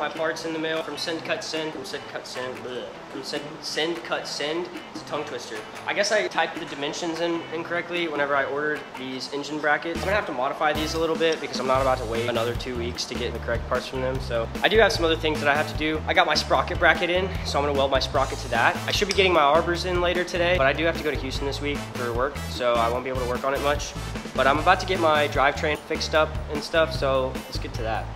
my parts in the mail from sendcutsend. It's a tongue twister. I guess I typed the dimensions in incorrectly whenever I ordered these engine brackets. I'm gonna have to modify these a little bit because I'm not about to wait another 2 weeks to get the correct parts from them. So I do have some other things that I have to do. I got my sprocket bracket in, so I'm gonna weld my sprocket to that. I should be getting my arbors in later today, but I do have to go to Houston this week for work, so I won't be able to work on it much. But I'm about to get my drivetrain fixed up and stuff, so let's get to that.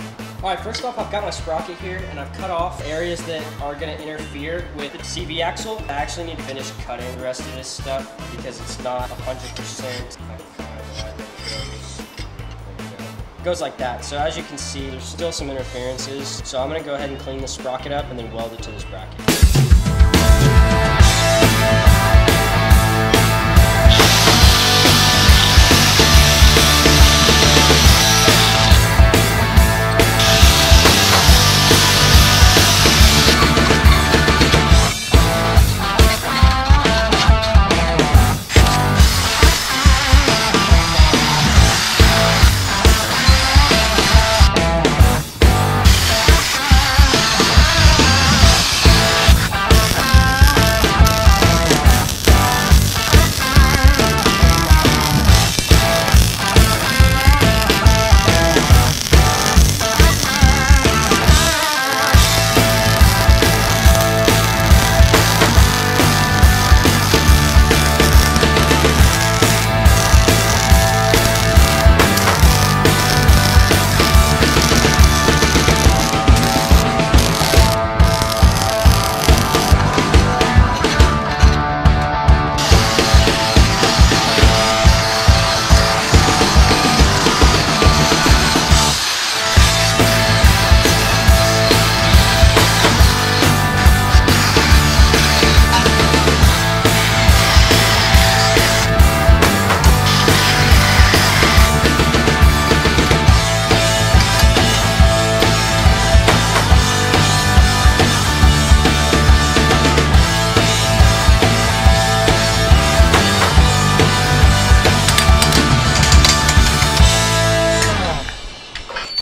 All right, first off, I've got my sprocket here and I've cut off areas that are gonna interfere with the CV axle. I actually need to finish cutting the rest of this stuff because it's not 100%. It goes like that. So as you can see, there's still some interferences. So I'm gonna go ahead and clean the sprocket up and then weld it to this bracket.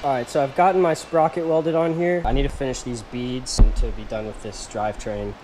Alright, so I've gotten my sprocket welded on here. I need to finish these beads and to be done with this drivetrain.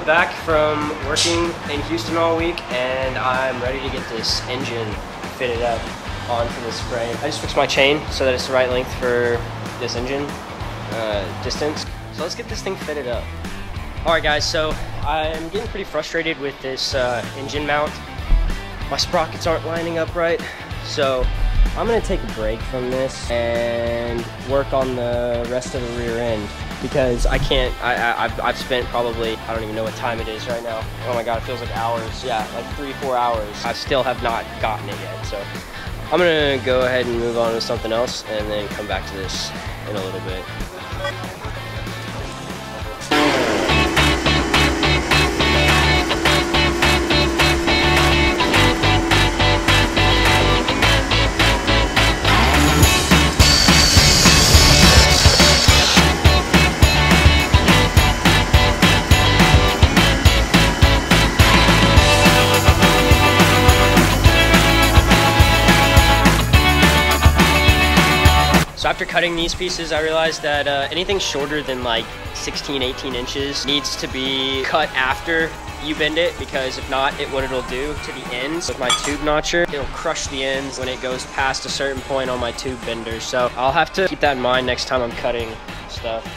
finally back from working in Houston all week, and I'm ready to get this engine fitted up onto this frame. I just fixed my chain so that it's the right length for this engine distance. So let's get this thing fitted up. All right guys, so I'm getting pretty frustrated with this engine mount. My sprockets aren't lining up right, so I'm gonna take a break from this and work on the rest of the rear end, because I can't, I've spent probably, I don't even know what time it is right now. Oh my God, it feels like hours. Yeah, like 3-4 hours. I still have not gotten it yet. So I'm gonna go ahead and move on to something else and then come back to this in a little bit. So after cutting these pieces, I realized that anything shorter than like 16, 18 inches needs to be cut after you bend it, because if not, what it'll do to the ends with my tube notcher, it'll crush the ends when it goes past a certain point on my tube bender. So I'll have to keep that in mind next time I'm cutting stuff.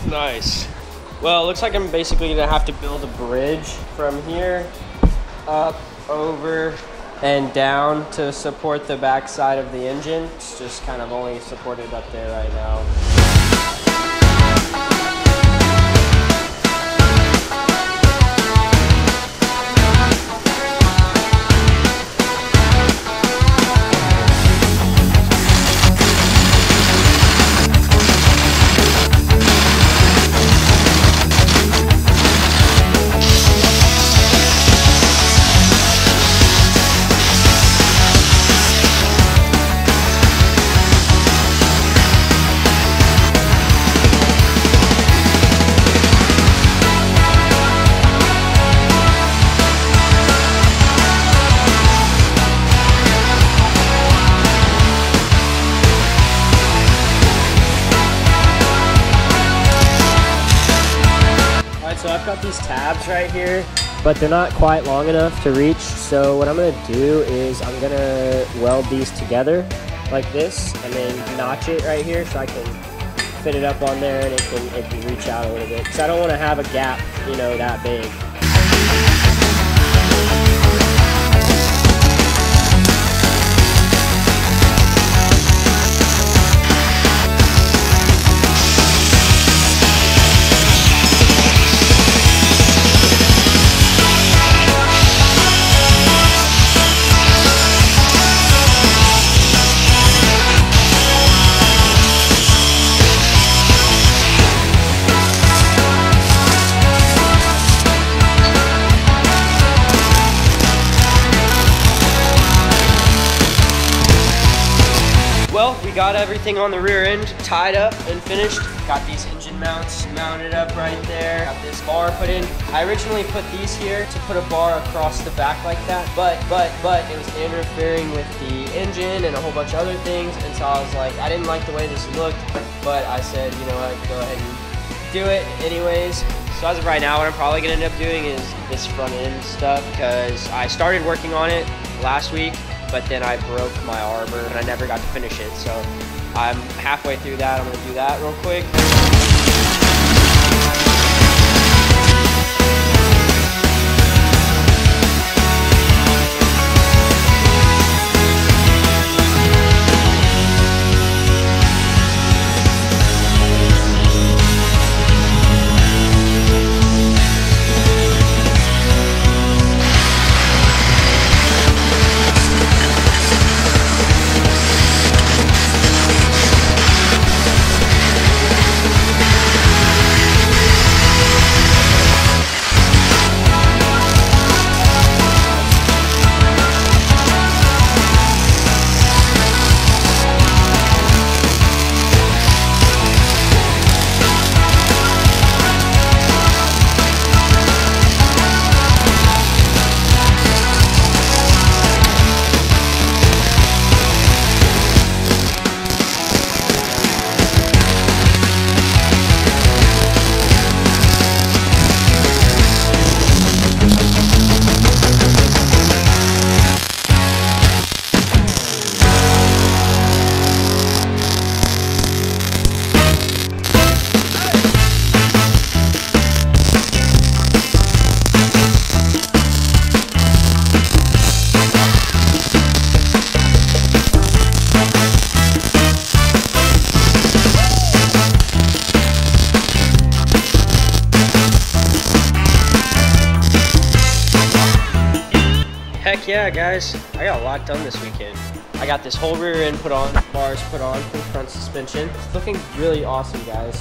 Nice. Well, it looks like I'm basically gonna have to build a bridge from here up, over, and down to support the back side of the engine. It's just kind of only supported up there right now. So I've got these tabs right here, but they're not quite long enough to reach. So what I'm gonna do is I'm gonna weld these together like this and then notch it right here so I can fit it up on there and it can reach out a little bit. Because I don't want to have a gap, you know, that big. Well, we got everything on the rear end tied up and finished. Got these engine mounts mounted up right there. Got this bar put in. I originally put these here to put a bar across the back like that, but it was interfering with the engine and a whole bunch of other things, and so I was like, I didn't like the way this looked, but I said, you know what, go ahead and do it anyways. So as of right now, what I'm probably gonna end up doing is this front end stuff, because I started working on it last week, but then I broke my arbor and I never got to finish it. So I'm halfway through that. I'm gonna do that real quick. Heck yeah, guys. I got a lot done this weekend. I got this whole rear end put on, bars put on for the front suspension. It's looking really awesome, guys.